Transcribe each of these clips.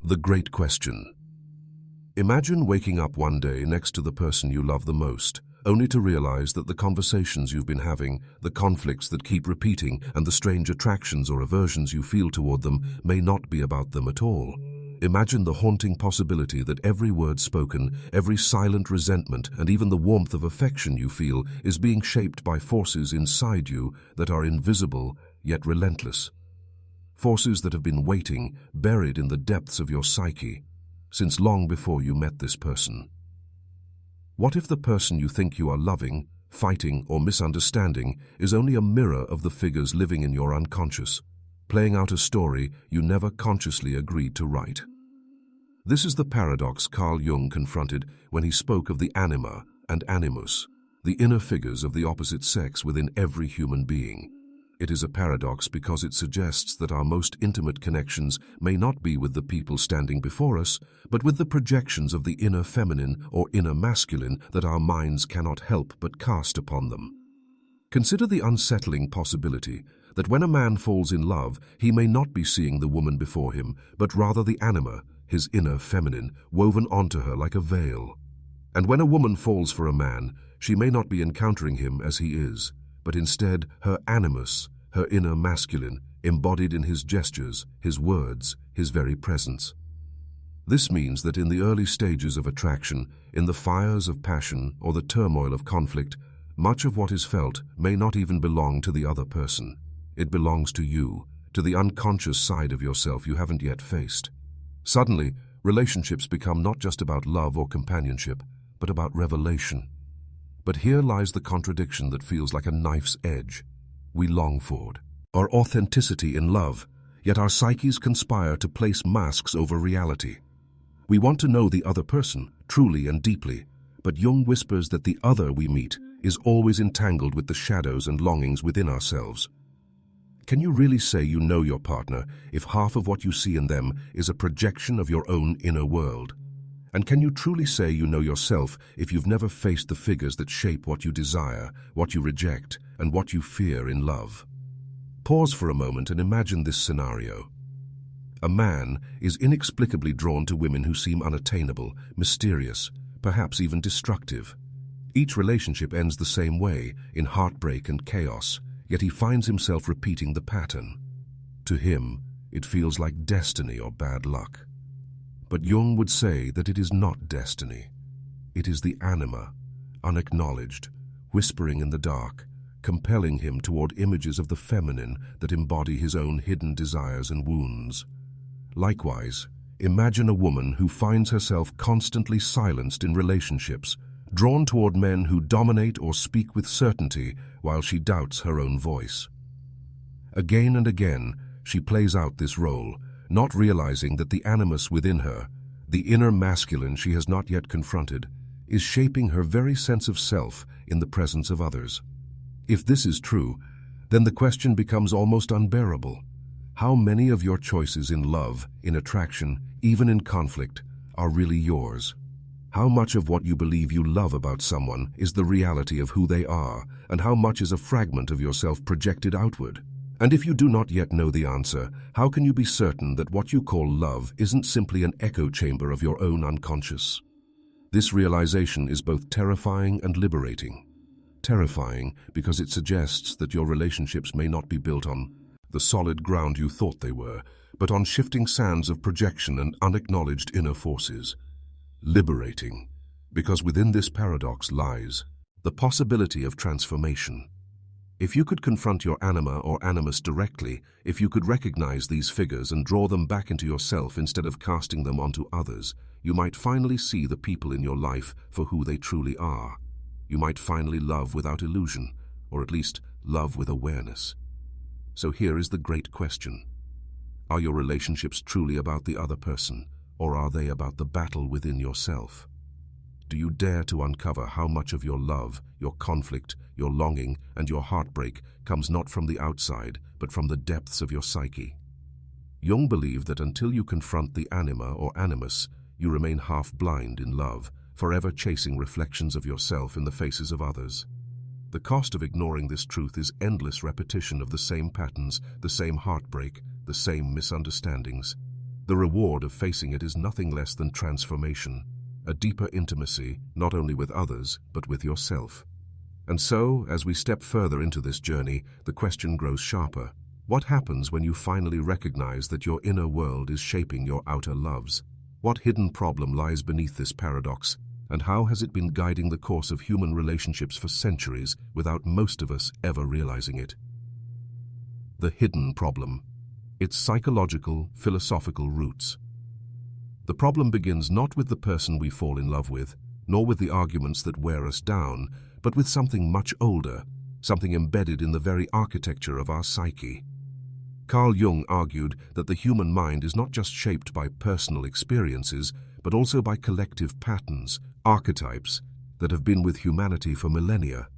The great question. Imagine waking up one day next to the person you love the most, only to realize that the conversations you've been having, the conflicts that keep repeating, and the strange attractions or aversions you feel toward them may not be about them at all. Imagine the haunting possibility that every word spoken, every silent resentment, and even the warmth of affection you feel is being shaped by forces inside you that are invisible yet relentless. Forces that have been waiting, buried in the depths of your psyche, since long before you met this person. What if the person you think you are loving, fighting, or misunderstanding is only a mirror of the figures living in your unconscious, playing out a story you never consciously agreed to write? This is the paradox Carl Jung confronted when he spoke of the Anima and Animus, the inner figures of the opposite sex within every human being. It is a paradox because it suggests that our most intimate connections may not be with the people standing before us, but with the projections of the inner feminine or inner masculine that our minds cannot help but cast upon them. Consider the unsettling possibility that when a man falls in love, he may not be seeing the woman before him, but rather the anima, his inner feminine, woven onto her like a veil. And when a woman falls for a man, she may not be encountering him as he is, but instead her animus, her inner masculine, embodied in his gestures, his words, his very presence. This means that in the early stages of attraction, in the fires of passion or the turmoil of conflict, much of what is felt may not even belong to the other person. It belongs to you, to the unconscious side of yourself you haven't yet faced. Suddenly, relationships become not just about love or companionship, but about revelation. But here lies the contradiction that feels like a knife's edge. We long for our authenticity in love, yet our psyches conspire to place masks over reality. We want to know the other person, truly and deeply, but Jung whispers that the other we meet is always entangled with the shadows and longings within ourselves. Can you really say you know your partner if half of what you see in them is a projection of your own inner world? And can you truly say you know yourself if you've never faced the figures that shape what you desire, what you reject, and what you fear in love? Pause for a moment and imagine this scenario. A man is inexplicably drawn to women who seem unattainable, mysterious, perhaps even destructive. Each relationship ends the same way, in heartbreak and chaos, yet he finds himself repeating the pattern. To him, it feels like destiny or bad luck. But Jung would say that it is not destiny. It is the anima, unacknowledged, whispering in the dark, compelling him toward images of the feminine that embody his own hidden desires and wounds. Likewise, imagine a woman who finds herself constantly silenced in relationships, drawn toward men who dominate or speak with certainty while she doubts her own voice. Again and again, she plays out this role, not realizing that the animus within her, the inner masculine she has not yet confronted, is shaping her very sense of self in the presence of others. If this is true, then the question becomes almost unbearable. How many of your choices in love, in attraction, even in conflict, are really yours? How much of what you believe you love about someone is the reality of who they are, and how much is a fragment of yourself projected outward? And if you do not yet know the answer, how can you be certain that what you call love isn't simply an echo chamber of your own unconscious? This realization is both terrifying and liberating. Terrifying because it suggests that your relationships may not be built on the solid ground you thought they were, but on shifting sands of projection and unacknowledged inner forces. Liberating because within this paradox lies the possibility of transformation. If you could confront your anima or animus directly, if you could recognize these figures and draw them back into yourself instead of casting them onto others, you might finally see the people in your life for who they truly are. You might finally love without illusion, or at least love with awareness. So here is the great question. Are your relationships truly about the other person, or are they about the battle within yourself? Do you dare to uncover how much of your love, your conflict, your longing, and your heartbreak comes not from the outside, but from the depths of your psyche? Jung believed that until you confront the anima or animus, you remain half-blind in love, forever chasing reflections of yourself in the faces of others. The cost of ignoring this truth is endless repetition of the same patterns, the same heartbreak, the same misunderstandings. The reward of facing it is nothing less than transformation, a deeper intimacy, not only with others, but with yourself. And so, as we step further into this journey, the question grows sharper. What happens when you finally recognize that your inner world is shaping your outer loves? What hidden problem lies beneath this paradox, and how has it been guiding the course of human relationships for centuries without most of us ever realizing it? The hidden problem. Its psychological, philosophical roots. The problem begins not with the person we fall in love with, nor with the arguments that wear us down, but with something much older, something embedded in the very architecture of our psyche. Carl Jung argued that the human mind is not just shaped by personal experiences, but also by collective patterns, archetypes, that have been with humanity for millennia.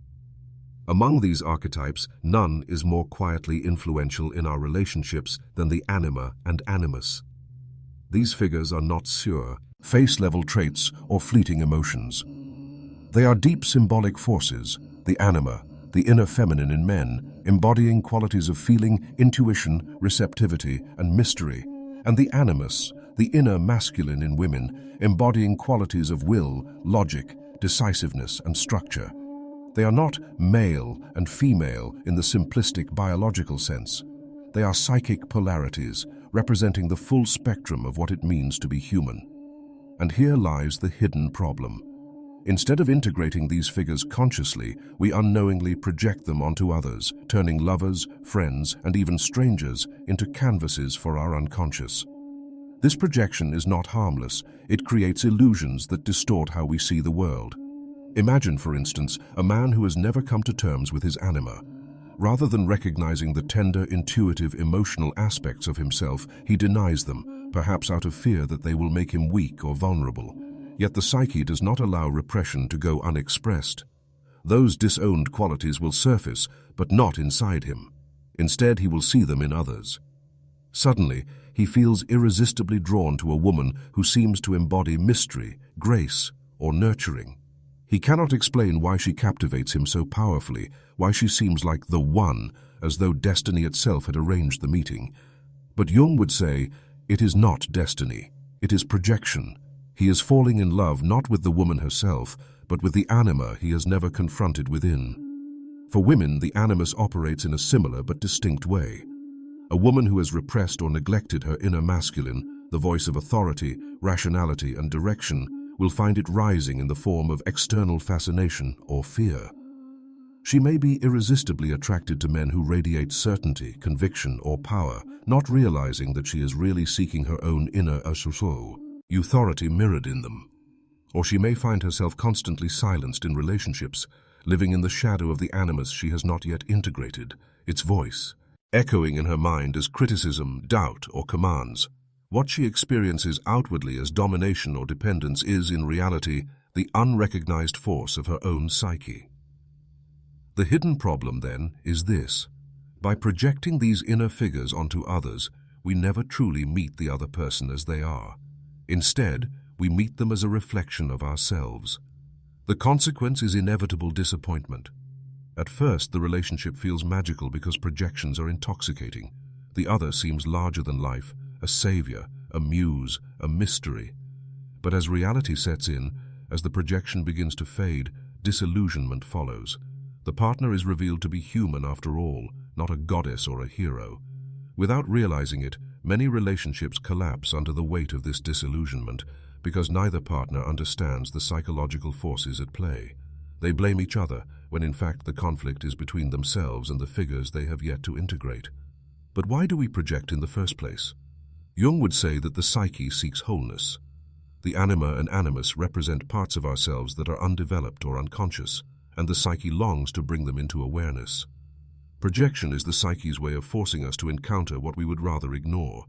Among these archetypes, none is more quietly influential in our relationships than the Anima and Animus. These figures are not pure, face-level traits or fleeting emotions. They are deep symbolic forces, the Anima, the inner feminine in men, embodying qualities of feeling, intuition, receptivity, and mystery, and the Animus, the inner masculine in women, embodying qualities of will, logic, decisiveness, and structure. They are not male and female in the simplistic biological sense. They are psychic polarities, representing the full spectrum of what it means to be human. And here lies the hidden problem. Instead of integrating these figures consciously, we unknowingly project them onto others, turning lovers, friends, and even strangers into canvases for our unconscious. This projection is not harmless. It creates illusions that distort how we see the world. Imagine, for instance, a man who has never come to terms with his anima. Rather than recognizing the tender, intuitive, emotional aspects of himself, he denies them, perhaps out of fear that they will make him weak or vulnerable. Yet the psyche does not allow repression to go unexpressed. Those disowned qualities will surface, but not inside him. Instead, he will see them in others. Suddenly, he feels irresistibly drawn to a woman who seems to embody mystery, grace, or nurturing. He cannot explain why she captivates him so powerfully, why she seems like the one, as though destiny itself had arranged the meeting. But Jung would say, it is not destiny, it is projection. He is falling in love not with the woman herself, but with the anima he has never confronted within. For women, the animus operates in a similar but distinct way. A woman who has repressed or neglected her inner masculine, the voice of authority, rationality, and direction, will find it rising in the form of external fascination or fear. She may be irresistibly attracted to men who radiate certainty, conviction, or power, not realizing that she is really seeking her own inner authority mirrored in them. Or she may find herself constantly silenced in relationships, living in the shadow of the animus she has not yet integrated, its voice, echoing in her mind as criticism, doubt, or commands. What she experiences outwardly as domination or dependence is, in reality, the unrecognized force of her own psyche. The hidden problem, then, is this. By projecting these inner figures onto others, we never truly meet the other person as they are. Instead, we meet them as a reflection of ourselves. The consequence is inevitable disappointment. At first, the relationship feels magical because projections are intoxicating. The other seems larger than life, a savior, a muse, a mystery. But as reality sets in, as the projection begins to fade, disillusionment follows. The partner is revealed to be human after all, not a goddess or a hero. Without realizing it, many relationships collapse under the weight of this disillusionment because neither partner understands the psychological forces at play. They blame each other when in fact the conflict is between themselves and the figures they have yet to integrate. But why do we project in the first place? Jung would say that the psyche seeks wholeness. The anima and animus represent parts of ourselves that are undeveloped or unconscious, and the psyche longs to bring them into awareness. Projection is the psyche's way of forcing us to encounter what we would rather ignore.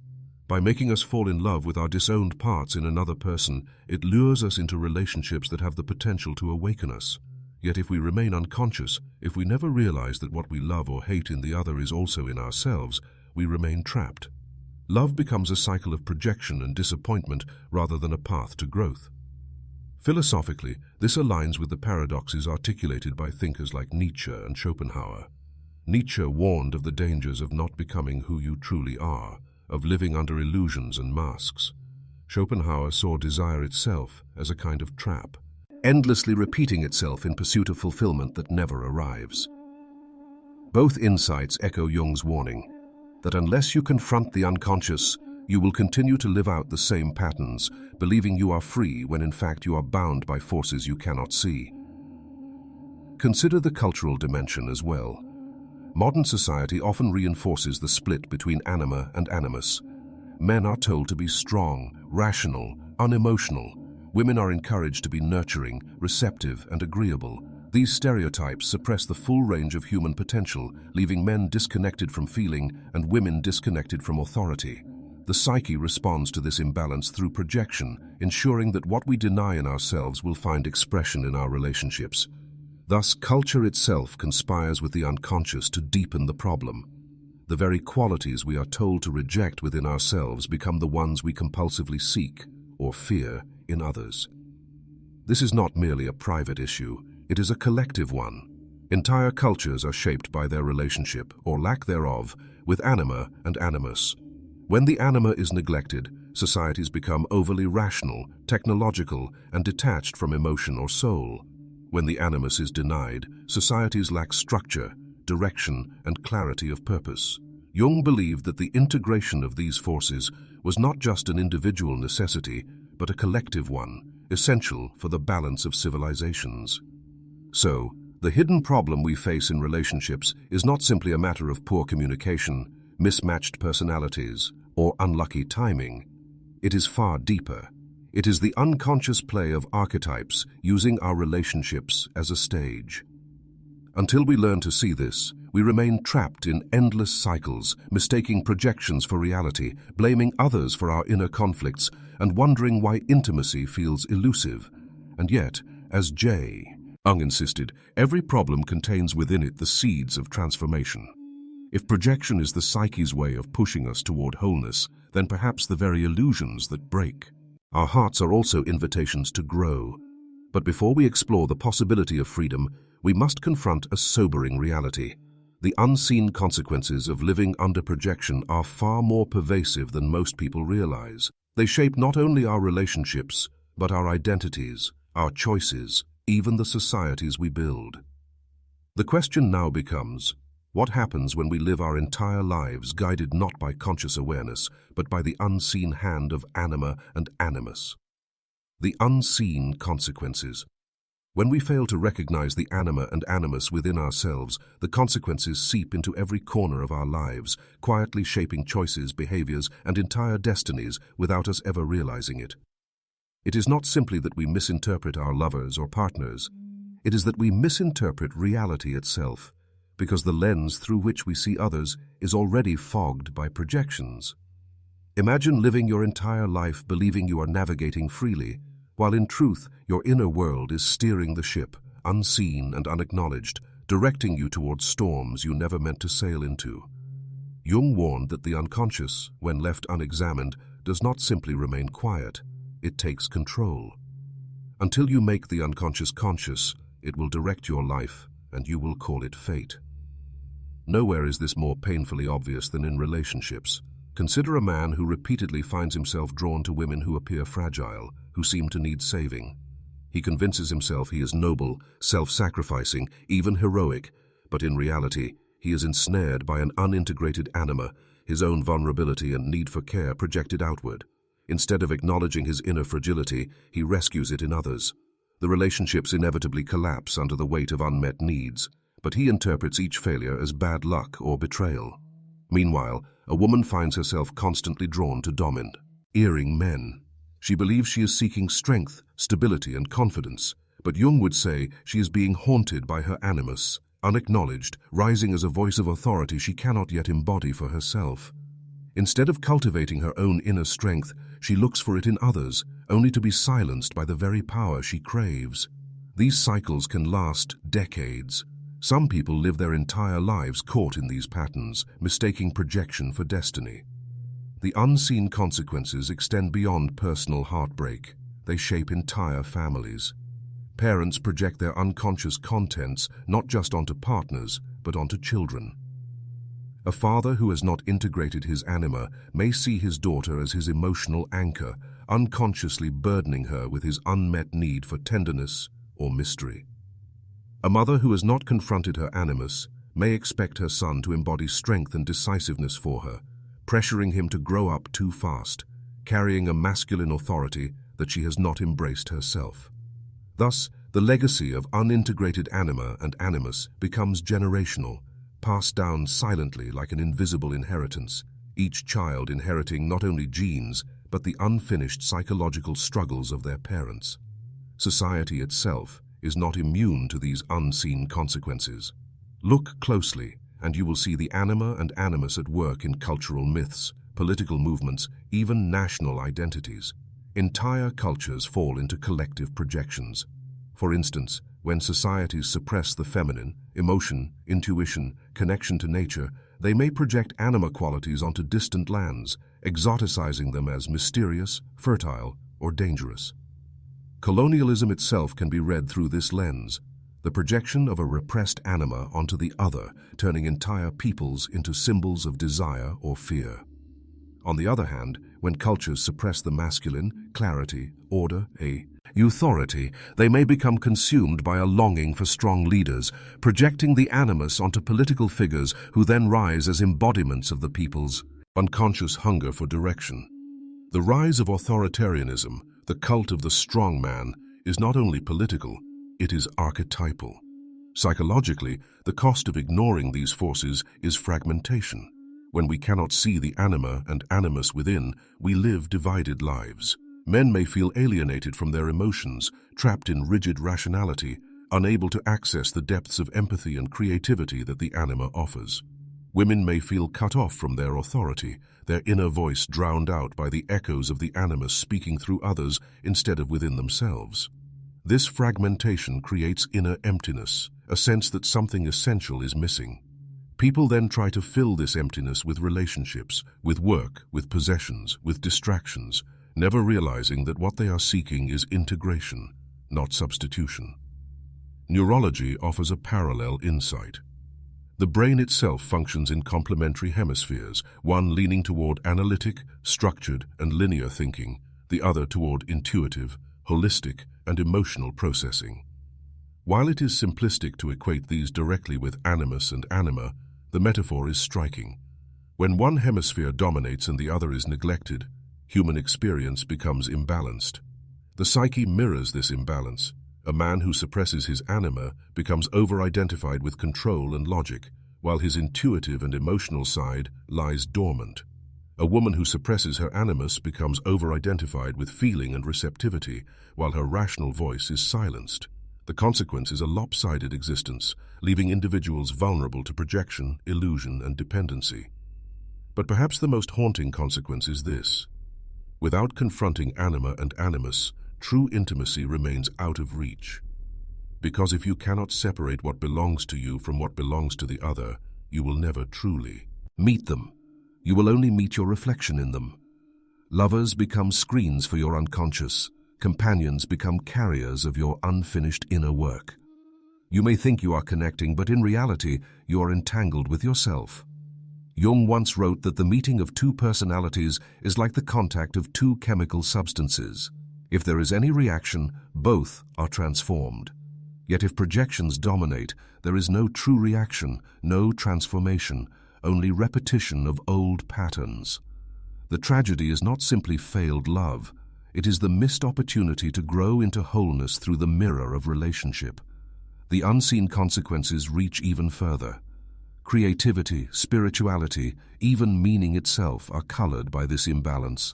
By making us fall in love with our disowned parts in another person, it lures us into relationships that have the potential to awaken us. Yet if we remain unconscious, if we never realize that what we love or hate in the other is also in ourselves, we remain trapped. Love becomes a cycle of projection and disappointment rather than a path to growth. Philosophically, this aligns with the paradoxes articulated by thinkers like Nietzsche and Schopenhauer. Nietzsche warned of the dangers of not becoming who you truly are, of living under illusions and masks. Schopenhauer saw desire itself as a kind of trap, endlessly repeating itself in pursuit of fulfillment that never arrives. Both insights echo Jung's warning that unless you confront the unconscious, you will continue to live out the same patterns, believing you are free when in fact you are bound by forces you cannot see. Consider the cultural dimension as well. Modern society often reinforces the split between anima and animus. Men are told to be strong, rational, unemotional. Women are encouraged to be nurturing, receptive, and agreeable. These stereotypes suppress the full range of human potential, leaving men disconnected from feeling and women disconnected from authority. The psyche responds to this imbalance through projection, ensuring that what we deny in ourselves will find expression in our relationships. Thus, culture itself conspires with the unconscious to deepen the problem. The very qualities we are told to reject within ourselves become the ones we compulsively seek or fear in others. This is not merely a private issue, it is a collective one. Entire cultures are shaped by their relationship, or lack thereof, with anima and animus. When the anima is neglected, societies become overly rational, technological, and detached from emotion or soul. When the animus is denied, societies lack structure, direction, and clarity of purpose. Jung believed that the integration of these forces was not just an individual necessity, but a collective one, essential for the balance of civilizations. So, the hidden problem we face in relationships is not simply a matter of poor communication, mismatched personalities, or unlucky timing. It is far deeper. It is the unconscious play of archetypes using our relationships as a stage. Until we learn to see this, we remain trapped in endless cycles, mistaking projections for reality, blaming others for our inner conflicts, and wondering why intimacy feels elusive. And yet, as Jung insisted, every problem contains within it the seeds of transformation. If projection is the psyche's way of pushing us toward wholeness, then perhaps the very illusions that break. Our hearts are also invitations to grow. But before we explore the possibility of freedom, we must confront a sobering reality. The unseen consequences of living under projection are far more pervasive than most people realize. They shape not only our relationships, but our identities, our choices, even the societies we build. The question now becomes, what happens when we live our entire lives guided not by conscious awareness, but by the unseen hand of anima and animus? The unseen consequences. When we fail to recognize the anima and animus within ourselves, the consequences seep into every corner of our lives, quietly shaping choices, behaviors, and entire destinies without us ever realizing it. It is not simply that we misinterpret our lovers or partners. It is that we misinterpret reality itself, because the lens through which we see others is already fogged by projections. Imagine living your entire life believing you are navigating freely, while in truth your inner world is steering the ship, unseen and unacknowledged, directing you towards storms you never meant to sail into. Jung warned that the unconscious, when left unexamined, does not simply remain quiet, it takes control. Until you make the unconscious conscious, it will direct your life, and you will call it fate. Nowhere is this more painfully obvious than in relationships. Consider a man who repeatedly finds himself drawn to women who appear fragile, who seem to need saving. He convinces himself he is noble, self-sacrificing, even heroic, but in reality, he is ensnared by an unintegrated anima, his own vulnerability and need for care projected outward. Instead of acknowledging his inner fragility, he rescues it in others. The relationships inevitably collapse under the weight of unmet needs, but he interprets each failure as bad luck or betrayal. Meanwhile, a woman finds herself constantly drawn to domineering men. She believes she is seeking strength, stability, and confidence, but Jung would say she is being haunted by her animus, unacknowledged, rising as a voice of authority she cannot yet embody for herself. Instead of cultivating her own inner strength, she looks for it in others, only to be silenced by the very power she craves. These cycles can last decades. Some people live their entire lives caught in these patterns, mistaking projection for destiny. The unseen consequences extend beyond personal heartbreak. They shape entire families. Parents project their unconscious contents not just onto partners, but onto children. A father who has not integrated his anima may see his daughter as his emotional anchor, unconsciously burdening her with his unmet need for tenderness or mystery. A mother who has not confronted her animus may expect her son to embody strength and decisiveness for her, pressuring him to grow up too fast, carrying a masculine authority that she has not embraced herself. Thus, the legacy of unintegrated anima and animus becomes generational, passed down silently like an invisible inheritance, each child inheriting not only genes, but the unfinished psychological struggles of their parents. Society itself is not immune to these unseen consequences. Look closely, and you will see the anima and animus at work in cultural myths, political movements, even national identities. Entire cultures fall into collective projections. For instance, when societies suppress the feminine, emotion, intuition, connection to nature, they may project anima qualities onto distant lands, exoticizing them as mysterious, fertile, or dangerous. Colonialism itself can be read through this lens, the projection of a repressed anima onto the other, turning entire peoples into symbols of desire or fear. On the other hand, when cultures suppress the masculine, clarity, order, authority, they may become consumed by a longing for strong leaders, projecting the animus onto political figures who then rise as embodiments of the people's unconscious hunger for direction. The rise of authoritarianism, the cult of the strong man, is not only political, it is archetypal. Psychologically, the cost of ignoring these forces is fragmentation. When we cannot see the anima and animus within, we live divided lives. Men may feel alienated from their emotions, trapped in rigid rationality, unable to access the depths of empathy and creativity that the anima offers. Women may feel cut off from their authority, their inner voice drowned out by the echoes of the animus speaking through others instead of within themselves. This fragmentation creates inner emptiness, a sense that something essential is missing. People then try to fill this emptiness with relationships, with work, with possessions, with distractions, never realizing that what they are seeking is integration, not substitution. Neurology offers a parallel insight. The brain itself functions in complementary hemispheres, one leaning toward analytic, structured, and linear thinking, the other toward intuitive, holistic, and emotional processing. While it is simplistic to equate these directly with animus and anima, the metaphor is striking. When one hemisphere dominates and the other is neglected, human experience becomes imbalanced. The psyche mirrors this imbalance. A man who suppresses his anima becomes over-identified with control and logic, while his intuitive and emotional side lies dormant. A woman who suppresses her animus becomes over-identified with feeling and receptivity, while her rational voice is silenced. The consequence is a lopsided existence, leaving individuals vulnerable to projection, illusion, and dependency. But perhaps the most haunting consequence is this. Without confronting anima and animus, true intimacy remains out of reach. Because if you cannot separate what belongs to you from what belongs to the other, you will never truly meet them. You will only meet your reflection in them. Lovers become screens for your unconscious. Companions become carriers of your unfinished inner work. You may think you are connecting, but in reality, you are entangled with yourself. Jung once wrote that the meeting of two personalities is like the contact of two chemical substances. If there is any reaction, both are transformed. Yet if projections dominate, there is no true reaction, no transformation, only repetition of old patterns. The tragedy is not simply failed love. It is the missed opportunity to grow into wholeness through the mirror of relationship. The unseen consequences reach even further. Creativity, spirituality, even meaning itself are colored by this imbalance.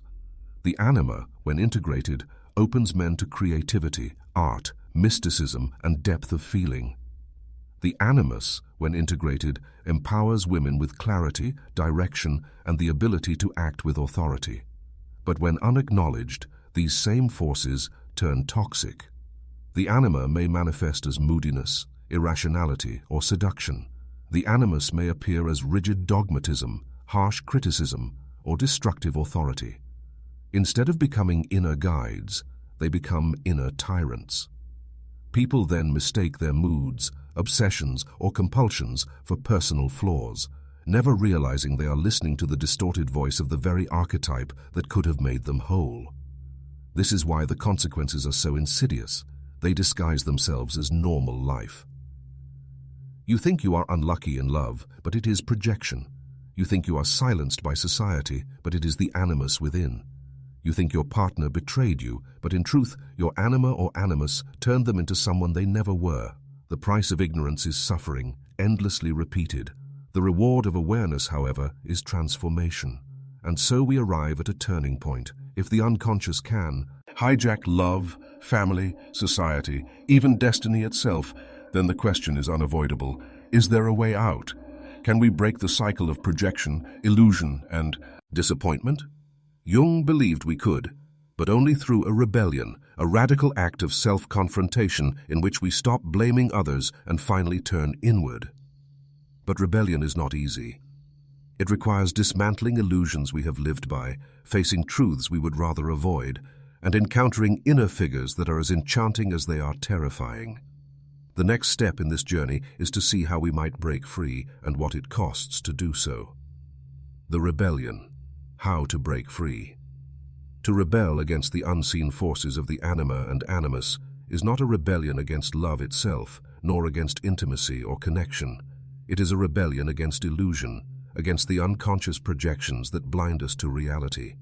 The anima, when integrated, opens men to creativity, art, mysticism, and depth of feeling. The animus, when integrated, empowers women with clarity, direction, and the ability to act with authority. But when unacknowledged, these same forces turn toxic. The anima may manifest as moodiness, irrationality, or seduction. The animus may appear as rigid dogmatism, harsh criticism, or destructive authority. Instead of becoming inner guides, they become inner tyrants. People then mistake their moods, obsessions, or compulsions for personal flaws, never realizing they are listening to the distorted voice of the very archetype that could have made them whole. This is why the consequences are so insidious. They disguise themselves as normal life. You think you are unlucky in love, but it is projection. You think you are silenced by society, but it is the animus within. You think your partner betrayed you, but in truth, your anima or animus turned them into someone they never were. The price of ignorance is suffering, endlessly repeated. The reward of awareness, however, is transformation. And so we arrive at a turning point. If the unconscious can hijack love, family, society, even destiny itself, then the question is unavoidable. Is there a way out? Can we break the cycle of projection, illusion, and disappointment? Jung believed we could, but only through a rebellion, a radical act of self-confrontation in which we stop blaming others and finally turn inward. But rebellion is not easy. It requires dismantling illusions we have lived by, facing truths we would rather avoid, and encountering inner figures that are as enchanting as they are terrifying. The next step in this journey is to see how we might break free and what it costs to do so. The rebellion. How to break free. To rebel against the unseen forces of the anima and animus is not a rebellion against love itself, nor against intimacy or connection. It is a rebellion against illusion, against the unconscious projections that blind us to reality.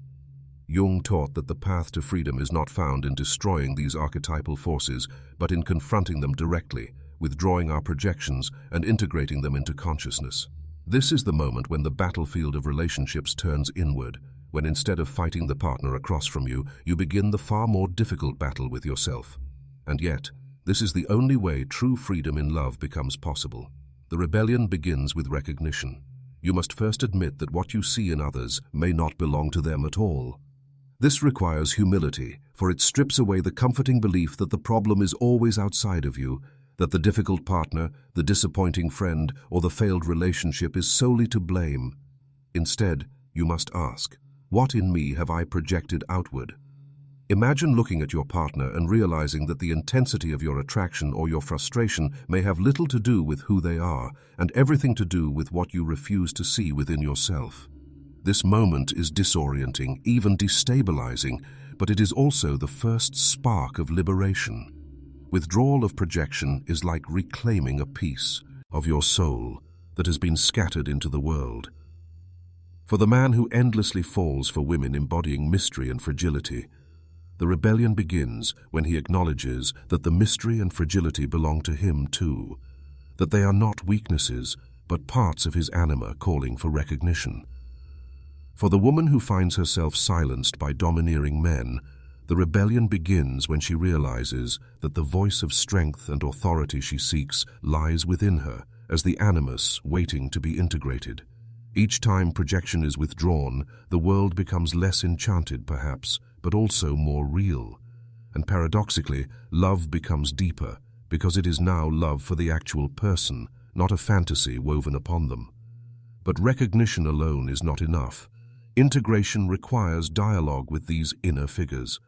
Jung taught that the path to freedom is not found in destroying these archetypal forces, but in confronting them directly, withdrawing our projections and integrating them into consciousness. This is the moment when the battlefield of relationships turns inward, when instead of fighting the partner across from you, you begin the far more difficult battle with yourself. And yet, this is the only way true freedom in love becomes possible. The rebellion begins with recognition. You must first admit that what you see in others may not belong to them at all. This requires humility, for it strips away the comforting belief that the problem is always outside of you, that the difficult partner, the disappointing friend, or the failed relationship is solely to blame. Instead, you must ask, what in me have I projected outward? Imagine looking at your partner and realizing that the intensity of your attraction or your frustration may have little to do with who they are, and everything to do with what you refuse to see within yourself. This moment is disorienting, even destabilizing, but it is also the first spark of liberation. Withdrawal of projection is like reclaiming a piece of your soul that has been scattered into the world. For the man who endlessly falls for women embodying mystery and fragility, the rebellion begins when he acknowledges that the mystery and fragility belong to him too, that they are not weaknesses, but parts of his anima calling for recognition. For the woman who finds herself silenced by domineering men, the rebellion begins when she realizes that the voice of strength and authority she seeks lies within her, as the animus waiting to be integrated. Each time projection is withdrawn, the world becomes less enchanted perhaps, but also more real. And paradoxically, love becomes deeper, because it is now love for the actual person, not a fantasy woven upon them. But recognition alone is not enough. Integration requires dialogue with these inner figures.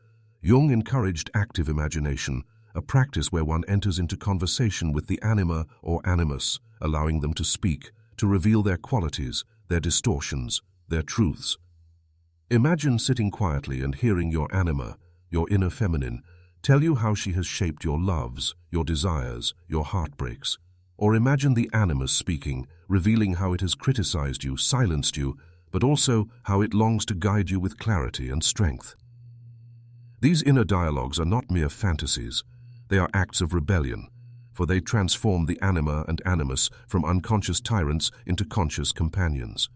Jung encouraged active imagination, a practice where one enters into conversation with the anima or animus, allowing them to speak, to reveal their qualities, their distortions, their truths. Imagine sitting quietly and hearing your anima, your inner feminine, tell you how she has shaped your loves, your desires, your heartbreaks. Or imagine the animus speaking, revealing how it has criticized you, silenced you, but also how it longs to guide you with clarity and strength. These inner dialogues are not mere fantasies. They are acts of rebellion, for they transform the anima and animus from unconscious tyrants into conscious companions.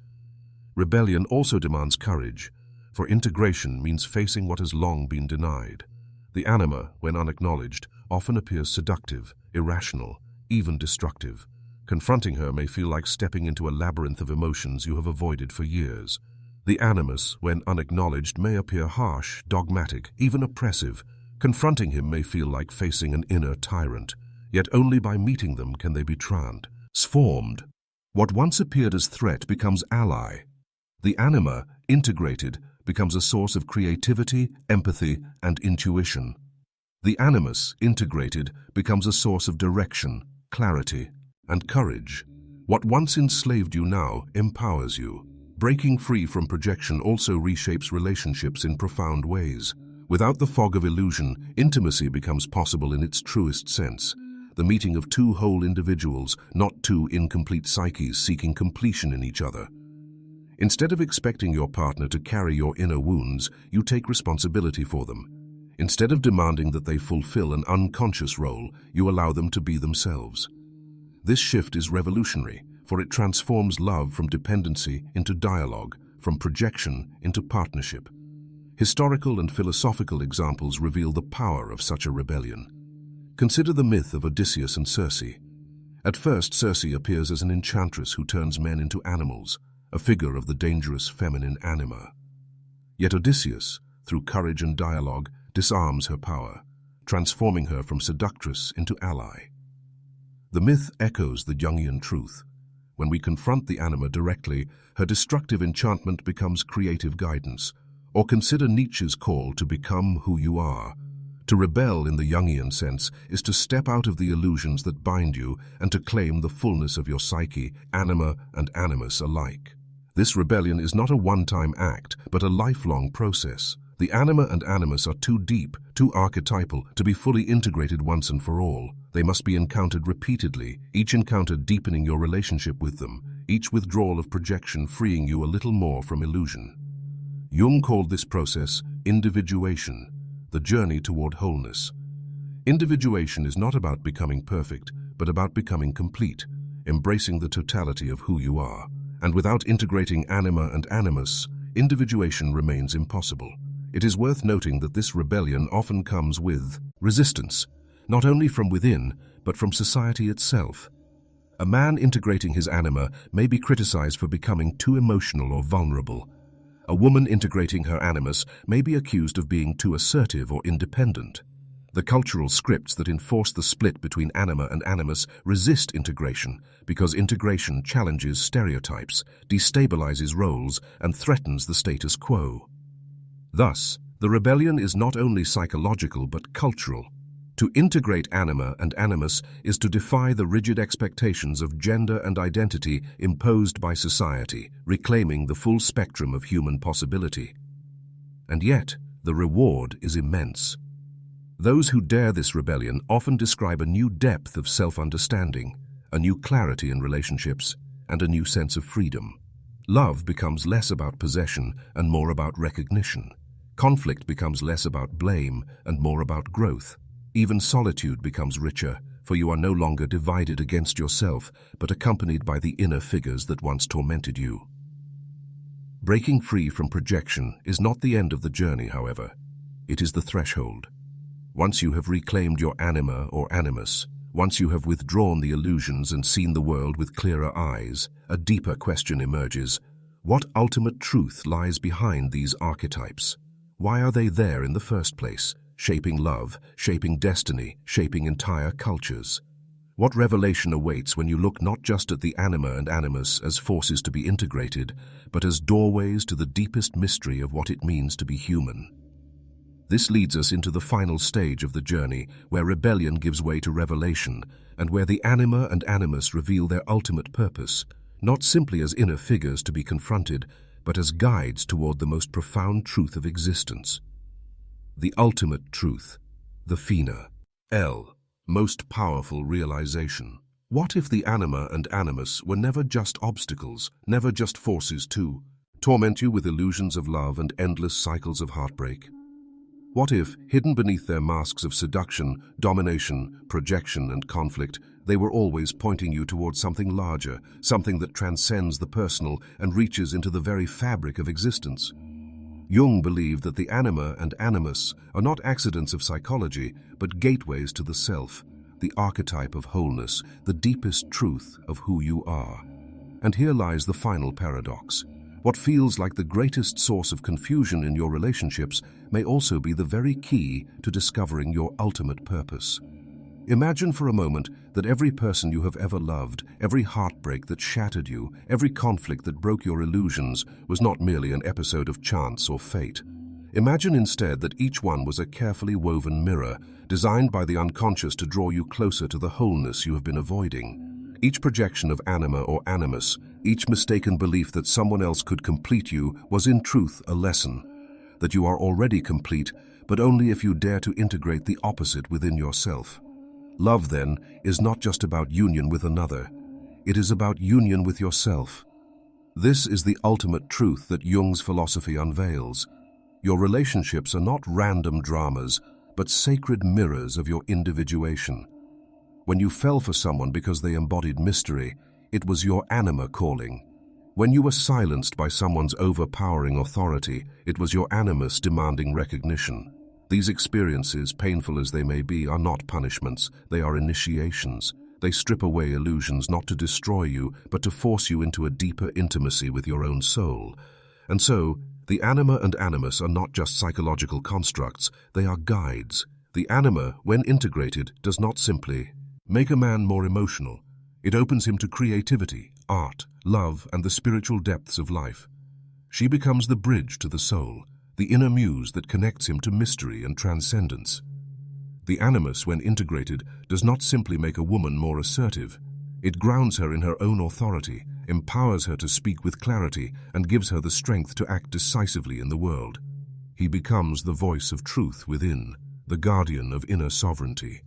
Rebellion also demands courage, for integration means facing what has long been denied. The anima, when unacknowledged, often appears seductive, irrational, even destructive. Confronting her may feel like stepping into a labyrinth of emotions you have avoided for years. The animus, when unacknowledged, may appear harsh, dogmatic, even oppressive. Confronting him may feel like facing an inner tyrant, yet only by meeting them can they be transformed. What once appeared as threat becomes ally. The anima, integrated, becomes a source of creativity, empathy, and intuition. The animus, integrated, becomes a source of direction, clarity, and courage. What once enslaved you now empowers you. Breaking free from projection also reshapes relationships in profound ways. Without the fog of illusion, intimacy becomes possible in its truest sense. The meeting of two whole individuals, not two incomplete psyches seeking completion in each other. Instead of expecting your partner to carry your inner wounds, you take responsibility for them. Instead of demanding that they fulfill an unconscious role, you allow them to be themselves. This shift is revolutionary, for it transforms love from dependency into dialogue, from projection into partnership. Historical and philosophical examples reveal the power of such a rebellion. Consider the myth of Odysseus and Circe. At first, Circe appears as an enchantress who turns men into animals, a figure of the dangerous feminine Anima. Yet Odysseus, through courage and dialogue, disarms her power, transforming her from seductress into ally. The myth echoes the Jungian truth. When we confront the Anima directly, her destructive enchantment becomes creative guidance. Or consider Nietzsche's call to become who you are. To rebel in the Jungian sense is to step out of the illusions that bind you and to claim the fullness of your psyche, Anima and Animus alike. This rebellion is not a one-time act, but a lifelong process. The Anima and Animus are too deep, too archetypal, to be fully integrated once and for all. They must be encountered repeatedly, each encounter deepening your relationship with them, each withdrawal of projection freeing you a little more from illusion. Jung called this process individuation, the journey toward wholeness. Individuation is not about becoming perfect, but about becoming complete, embracing the totality of who you are. And without integrating Anima and Animus, individuation remains impossible. It is worth noting that this rebellion often comes with resistance, not only from within, but from society itself. A man integrating his Anima may be criticized for becoming too emotional or vulnerable. A woman integrating her Animus may be accused of being too assertive or independent. The cultural scripts that enforce the split between Anima and Animus resist integration because integration challenges stereotypes, destabilizes roles, and threatens the status quo. Thus, the rebellion is not only psychological but cultural. To integrate Anima and Animus is to defy the rigid expectations of gender and identity imposed by society, reclaiming the full spectrum of human possibility. And yet, the reward is immense. Those who dare this rebellion often describe a new depth of self-understanding, a new clarity in relationships, and a new sense of freedom. Love becomes less about possession and more about recognition. Conflict becomes less about blame and more about growth. Even solitude becomes richer, for you are no longer divided against yourself, but accompanied by the inner figures that once tormented you. Breaking free from projection is not the end of the journey, however. It is the threshold. Once you have reclaimed your Anima or Animus, once you have withdrawn the illusions and seen the world with clearer eyes, a deeper question emerges. What ultimate truth lies behind these archetypes? Why are they there in the first place? Shaping love, shaping destiny, shaping entire cultures. What revelation awaits when you look not just at the Anima and Animus as forces to be integrated, but as doorways to the deepest mystery of what it means to be human? This leads us into the final stage of the journey, where rebellion gives way to revelation, and where the Anima and Animus reveal their ultimate purpose, not simply as inner figures to be confronted, but as guides toward the most profound truth of existence. The ultimate truth, the Fina. L. Most powerful realization. What if the Anima and Animus were never just obstacles, never just forces to torment you with illusions of love and endless cycles of heartbreak? What if, hidden beneath their masks of seduction, domination, projection, and conflict, they were always pointing you towards something larger, something that transcends the personal and reaches into the very fabric of existence? Jung believed that the Anima and Animus are not accidents of psychology, but gateways to the self, the archetype of wholeness, the deepest truth of who you are. And here lies the final paradox. What feels like the greatest source of confusion in your relationships may also be the very key to discovering your ultimate purpose. Imagine for a moment that every person you have ever loved, every heartbreak that shattered you, every conflict that broke your illusions was not merely an episode of chance or fate. Imagine instead that each one was a carefully woven mirror, designed by the unconscious to draw you closer to the wholeness you have been avoiding. Each projection of anima or animus, each mistaken belief that someone else could complete you was in truth a lesson, that you are already complete, but only if you dare to integrate the opposite within yourself. Love, then, is not just about union with another. It is about union with yourself. This is the ultimate truth that Jung's philosophy unveils. Your relationships are not random dramas, but sacred mirrors of your individuation. When you fell for someone because they embodied mystery, it was your anima calling. When you were silenced by someone's overpowering authority, it was your animus demanding recognition. These experiences, painful as they may be, are not punishments, they are initiations. They strip away illusions not to destroy you, but to force you into a deeper intimacy with your own soul. And so, the anima and animus are not just psychological constructs, they are guides. The anima, when integrated, does not simply make a man more emotional. It opens him to creativity, art, love, and the spiritual depths of life. She becomes the bridge to the soul, the inner muse that connects him to mystery and transcendence. The animus, when integrated, does not simply make a woman more assertive. It grounds her in her own authority, empowers her to speak with clarity, and gives her the strength to act decisively in the world. He becomes the voice of truth within, the guardian of inner sovereignty.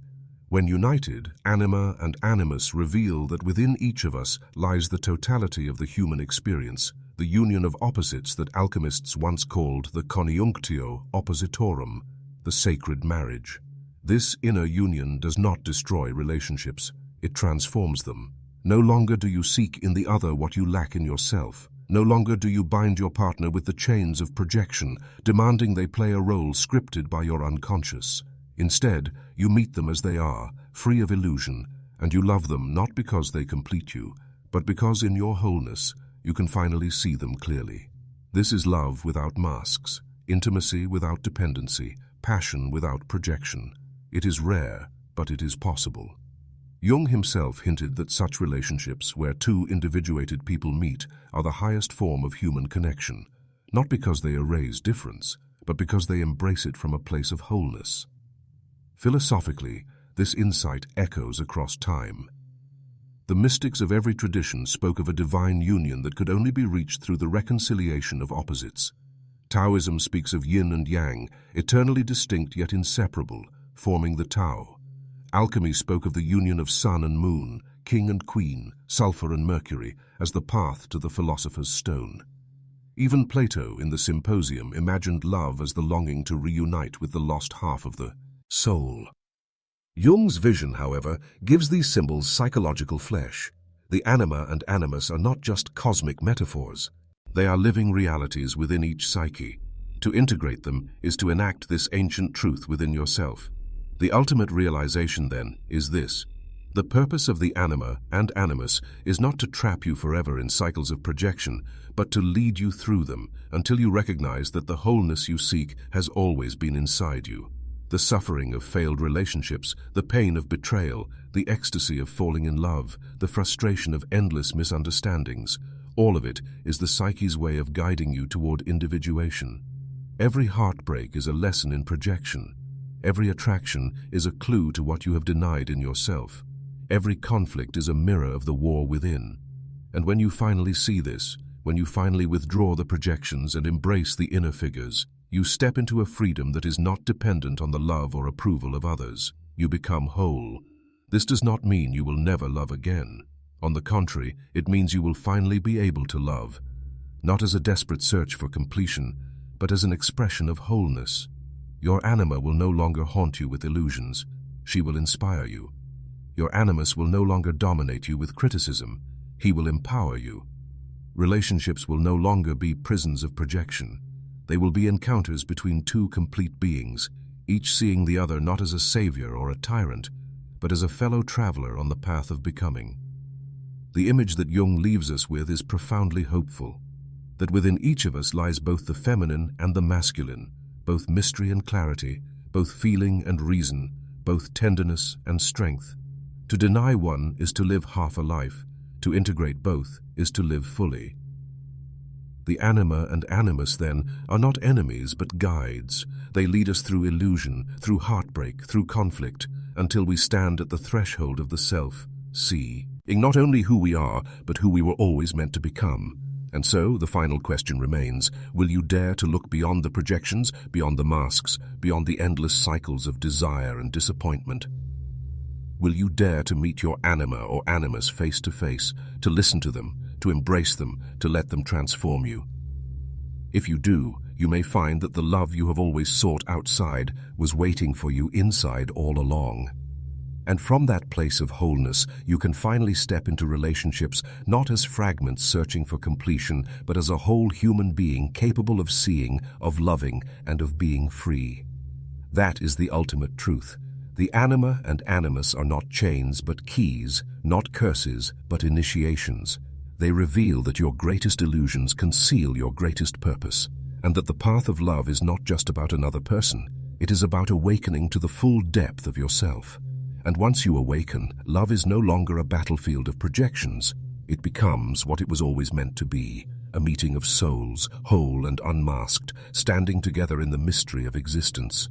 When united, anima and animus reveal that within each of us lies the totality of the human experience, the union of opposites that alchemists once called the conjunctio oppositorum, the sacred marriage. This inner union does not destroy relationships, it transforms them. No longer do you seek in the other what you lack in yourself. No longer do you bind your partner with the chains of projection, demanding they play a role scripted by your unconscious. Instead, you meet them as they are, free of illusion, and you love them not because they complete you, but because in your wholeness you can finally see them clearly. This is love without masks, intimacy without dependency, passion without projection. It is rare, but it is possible. Jung himself hinted that such relationships, where two individuated people meet, are the highest form of human connection, not because they erase difference, but because they embrace it from a place of wholeness. Philosophically, this insight echoes across time. The mystics of every tradition spoke of a divine union that could only be reached through the reconciliation of opposites. Taoism speaks of yin and yang, eternally distinct yet inseparable, forming the Tao. Alchemy spoke of the union of sun and moon, king and queen, sulfur and mercury, as the path to the philosopher's stone. Even Plato, in the Symposium, imagined love as the longing to reunite with the lost half of the soul. Jung's vision, however, gives these symbols psychological flesh. The anima and animus are not just cosmic metaphors. They are living realities within each psyche. To integrate them is to enact this ancient truth within yourself. The ultimate realization, then, is this. The purpose of the anima and animus is not to trap you forever in cycles of projection, but to lead you through them until you recognize that the wholeness you seek has always been inside you. The suffering of failed relationships, the pain of betrayal, the ecstasy of falling in love, the frustration of endless misunderstandings, all of it is the psyche's way of guiding you toward individuation. Every heartbreak is a lesson in projection. Every attraction is a clue to what you have denied in yourself. Every conflict is a mirror of the war within. And when you finally see this, when you finally withdraw the projections and embrace the inner figures, you step into a freedom that is not dependent on the love or approval of others. You become whole. This does not mean you will never love again. On the contrary, it means you will finally be able to love, not as a desperate search for completion, but as an expression of wholeness. Your anima will no longer haunt you with illusions. She will inspire you. Your animus will no longer dominate you with criticism. He will empower you. Relationships will no longer be prisons of projection. They will be encounters between two complete beings, each seeing the other not as a savior or a tyrant, but as a fellow traveler on the path of becoming. The image that Jung leaves us with is profoundly hopeful, that within each of us lies both the feminine and the masculine, both mystery and clarity, both feeling and reason, both tenderness and strength. To deny one is to live half a life. To integrate both is to live fully. The anima and animus, then, are not enemies but guides. They lead us through illusion, through heartbreak, through conflict, until we stand at the threshold of the self. See. in not only who we are, but who we were always meant to become. And so, the final question remains, will you dare to look beyond the projections, beyond the masks, beyond the endless cycles of desire and disappointment? Will you dare to meet your anima or animus face to face, to listen to them, to embrace them, to let them transform you? If you do, you may find that the love you have always sought outside was waiting for you inside all along. And from that place of wholeness, you can finally step into relationships not as fragments searching for completion, but as a whole human being capable of seeing, of loving, and of being free. That is the ultimate truth. The anima and animus are not chains but keys, not curses but initiations. They reveal that your greatest illusions conceal your greatest purpose, and that the path of love is not just about another person. It is about awakening to the full depth of yourself. And once you awaken, love is no longer a battlefield of projections. It becomes what it was always meant to be, a meeting of souls, whole and unmasked, standing together in the mystery of existence.